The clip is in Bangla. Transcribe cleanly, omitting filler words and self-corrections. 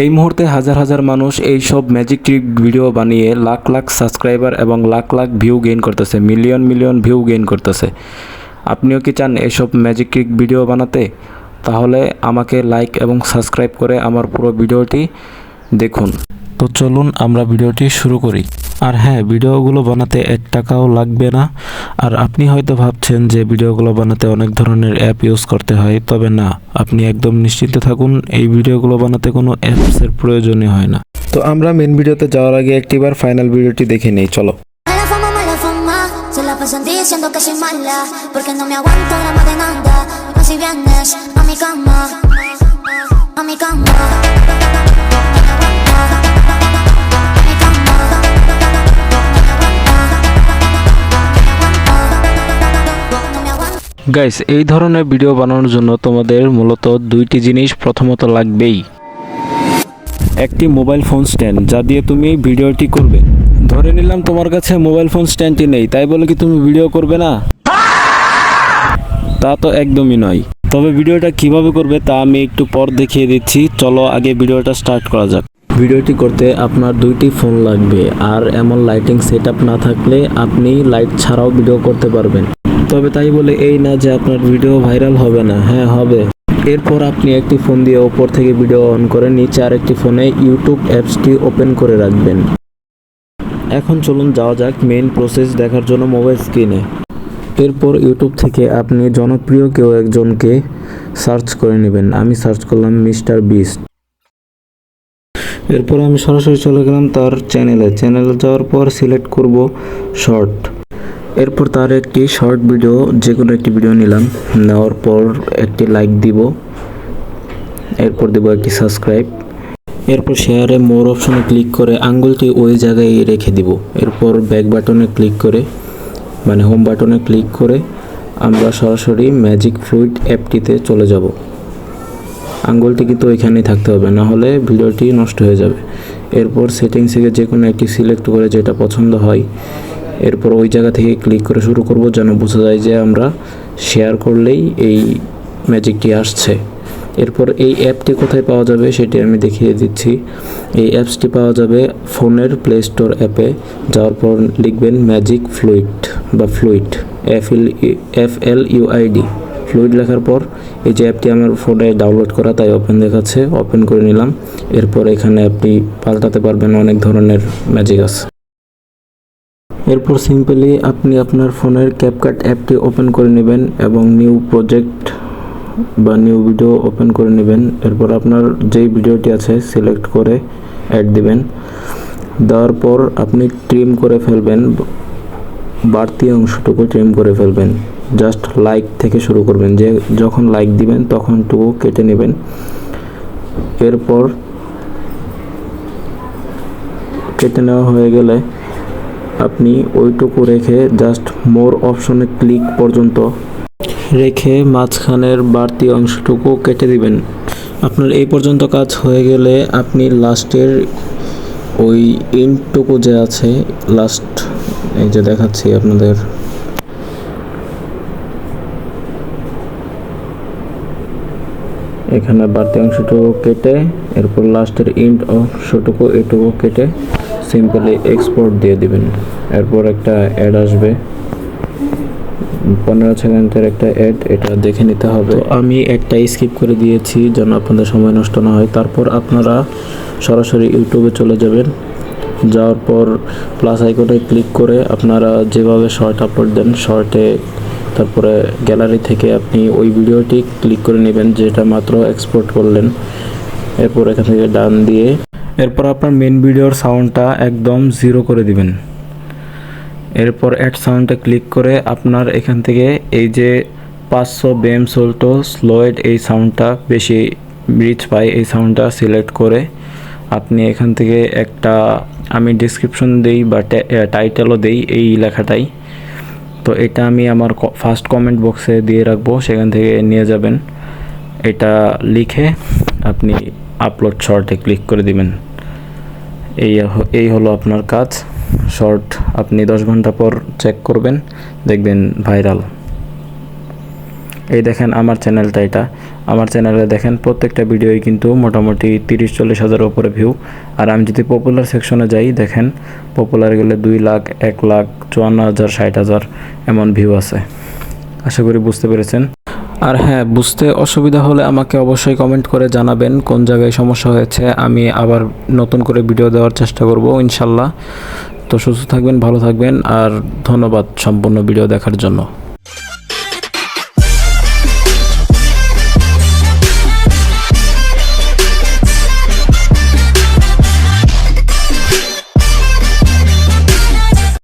এই মুহূর্তে হাজার হাজার মানুষ এই সব ম্যাজিক ট্রিক ভিডিও বানিয়ে লাখ লাখ সাবস্ক্রাইবার এবং লাখ লাখ ভিউ গেইন করতেছে, মিলিয়ন মিলিয়ন ভিউ গেইন করতেছে। আপনিও কি চান এইসব ম্যাজিক ট্রিক ভিডিও বানাতে? তাহলে আমাকে লাইক এবং সাবস্ক্রাইব করে আমার পুরো ভিডিওটি দেখুন। তো চলুন আমরা ভিডিওটি শুরু করি। আর হ্যাঁ, ভিডিওগুলো বানাতে 1 টাকাও লাগবে না। আর আপনি হয়তো ভাবছেন যে ভিডিওগুলো বানাতে অনেক ধরনের অ্যাপ ইউজ করতে হয়, তবে না, আপনি একদম নিশ্চিন্ত থাকুন, এই ভিডিওগুলো বানাতে কোনো অ্যাপসের প্রয়োজনই হয় না। তো আমরা মেন ভিডিওতে যাওয়ার আগে একটিবার ফাইনাল ভিডিওটি দেখে নেই, চলো। Se la pasan diciendo que soy mala, porque no me aguanto la más de nada. Más si vienes a mi cama, a mi cama. Guys, এই ধরনের ভিডিও বানানোর জন্য তোমাদের মূলত 2টি জিনিস প্রথমত লাগবেই। একটি মোবাইল ফোন স্ট্যান্ড, যা দিয়ে তুমি ভিডিওটি করবে। ধরে নিলাম তোমার কাছে মোবাইল ফোন স্ট্যান্ডটি নেই, তাই বলে কি তুমি ভিডিও করবে না? তা তো একদমই নয়। তবে ভিডিওটা কিভাবে করবে তা আমি একটু পর দেখিয়ে দিচ্ছি, চলো আগে ভিডিওটা স্টার্ট করা যাক। ভিডিওটি করতে আপনার 2টি ফোন লাগবে, আর এমন লাইটিং সেটআপ না থাকলে আপনি লাইট ছাড়াও ভিডিও করতে পারবেন। তবে তাই বলে এই না যে আপনার ভিডিও ভাইরাল হবে না, হ্যাঁ হবে। এরপর আপনি একটি ফোন দিয়ে ওপর থেকে ভিডিও অন করে নিচে আরেকটি ফোনে ইউটিউব অ্যাপসটি ওপেন করে রাখবেন। এখন চলুন যাওয়া যাক মেইন প্রসেস দেখার জন্য মোবাইল স্ক্রিনে। এরপর ইউটিউব থেকে আপনি জনপ্রিয় কেউ একজনকে সার্চ করে নেবেন। আমি সার্চ করলাম মিস্টার বিস্ট। এরপর আমি সরাসরি চলে গেলাম তার চ্যানেলে যাওয়ার পর সিলেক্ট করব শর্ট। এরপর তার একটি শর্ট ভিডিও, যে কোনো একটি ভিডিও নিলাম, নেওয়ার পর একটি লাইক দিব, এরপর দেব একটি সাবস্ক্রাইব। এরপর শেয়ারে মোর অপশনে ক্লিক করে আঙ্গুলটি ওই জায়গায় রেখে দিব। এরপর ব্যাক বাটনে ক্লিক করে, মানে হোম বাটনে ক্লিক করে আমরা সরাসরি ম্যাজিক ফ্লুইড অ্যাপটিতে চলে যাব। আঙ্গুলটি কিন্তু ওইখানেই থাকতে হবে, না হলে ভিডিওটি নষ্ট হয়ে যাবে। এরপর সেটিংস থেকে যে কোনো একটি সিলেক্ট করে যেটা পছন্দ হয়, এরপর ওই জায়গা থেকে ক্লিক করে শুরু করব, যেন বোঝা যায় যে আমরা শেয়ার করলেই এই ম্যাজিকটি আসছে। এরপর এই অ্যাপটি কোথায় পাওয়া যাবে সেটি আমি দেখিয়ে দিচ্ছি। এই অ্যাপসটি পাওয়া যাবে ফোনের প্লে স্টোর অ্যাপে। যাওয়ার পর লিখবেন ম্যাজিক ফ্লুইড বা ফ্লুইড, FLUID, ফ্লুইড লেখার পর এই যে অ্যাপটি আমার ফোনে ডাউনলোড করা, তাই ওপেন দেখাচ্ছে, ওপেন করে নিলাম। এরপর এখানে আপনি পাল্টাতে পারবেন, অনেক ধরনের ম্যাজিক আছে। এরপর সিম্পলি আপনি আপনার ফোনের ক্যাপকাট অ্যাপটি ওপেন করে নেবেন এবং নিউ প্রজেক্ট বা নিউ ভিডিও ওপেন করে নেবেন। এরপর আপনার যেই ভিডিওটি আছে সিলেক্ট করে অ্যাড দিবেন। দেওয়ার পর আপনি ট্রিম করে ফেলবেন, বাড়তি অংশটুকু ট্রিম করে ফেলবেন। জাস্ট লাইক থেকে শুরু করবেন, যে যখন লাইক দিবেন তখনটুকু কেটে নেবেন। এরপর কেটে নেওয়া হয়ে গেলে আপনি ওইটুকু রেখে জাস্ট মোর অপশনে ক্লিক পর্যন্ত রেখে মাঝখানের বাড়তি অংশটুকু কেটে দিবেন। আপনার এই পর্যন্ত কাজ হয়ে গেলে আপনি লাস্টের ওই এন্ডটুকু যে আছে, লাস্ট এই যে দেখাচ্ছি আপনাদের, এখানে বাড়তি অংশটুকু কেটে এরপর লাস্টের এন্ড অংশটুকু এটুকু কেটে সিম্পলি এক্সপোর্ট দিয়ে দিবেন। এরপর একটা অ্যাড আসবে, 15 সেকেন্ডের একটা অ্যাড, এটা দেখে নিতে হবে। আমি একটা স্কিপ করে দিয়েছি যেন আপনাদের সময় নষ্ট না হয়। তারপর আপনারা সরাসরি ইউটিউবে চলে যাবেন। যাওয়ার পর প্লাস আইকনে ক্লিক করে আপনারা যেভাবে শর্ট আপলোড দেন, শর্টে তারপরে গ্যালারি থেকে আপনি ওই ভিডিওটি ক্লিক করে নেবেন যেটা মাত্র এক্সপোর্ট করলেন। এরপর এখান থেকে ডান দিয়ে এরপর আপনার মেন ভিডিওর সাউন্ডটা একদম 0 করে দিবেন। এরপর অ্যাড সাউন্ডে ক্লিক করে আপনার এখান থেকে এই যে 500 BM সোল্টো স্লোয়েড, এই সাউন্ডটা বেশি রিচ পায়, এই সাউন্ডটা সিলেক্ট করে আপনি এখান থেকে একটা, আমি ডিসক্রিপশন দেই বা টাইটেলও দেই এই লেখাটাই, তো এটা আমি আমার ফার্স্ট কমেন্ট বক্সে দিয়ে রাখবো, সেখান থেকে নিয়ে যাবেন। এটা লিখে আপনি আপলোড শর্টে ক্লিক করে দিবেন। এই হলো আপনার কাজ। শর্ট আপনি 10 ঘন্টা পর চেক করবেন, দেখবেন ভাইরাল। এই দেখেন আমার চ্যানেলটা, এটা আমার চ্যানেলে দেখেন প্রত্যেকটা ভিডিওই কিন্তু মোটামুটি 30-40 হাজারের উপরে ভিউ। আর আমি যদি পপুলার সেকশনে যাই, দেখেন পপুলার গেলে 2 লাখ, 1 লাখ, 54,000, 60,000 এমন ভিউ আছে। আশা করি বুঝতে পেরেছেন। আর হ্যাঁ, বুঝতে অসুবিধা হলে আমাকে অবশ্যই কমেন্ট করে জানাবেন কোন জায়গায় সমস্যা হয়েছে। আমি আবার নতুন করে ভিডিও দেওয়ার চেষ্টা করব ইনশাল্লাহ। তো সুস্থ থাকবেন, ভালো থাকবেন, আর ধন্যবাদ সম্পূর্ণ ভিডিও দেখার জন্য।